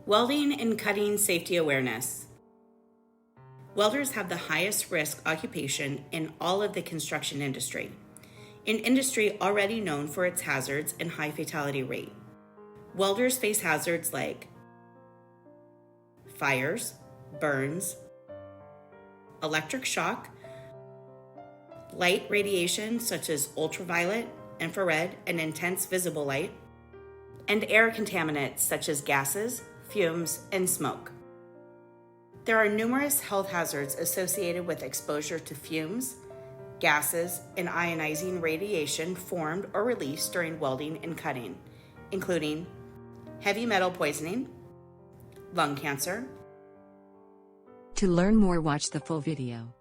Welding and cutting safety awareness. Welders have the highest risk occupation in all of the construction industry, an industry already known for its hazards and high fatality rate. Welders face hazards like fires, burns, electric shock, light radiation such as ultraviolet, infrared, and intense visible light, and air contaminants such as gases, fumes, and smoke. There are numerous health hazards associated with exposure to fumes, gases, and ionizing radiation formed or released during welding and cutting, including heavy metal poisoning, lung cancer. To learn more, watch the full video.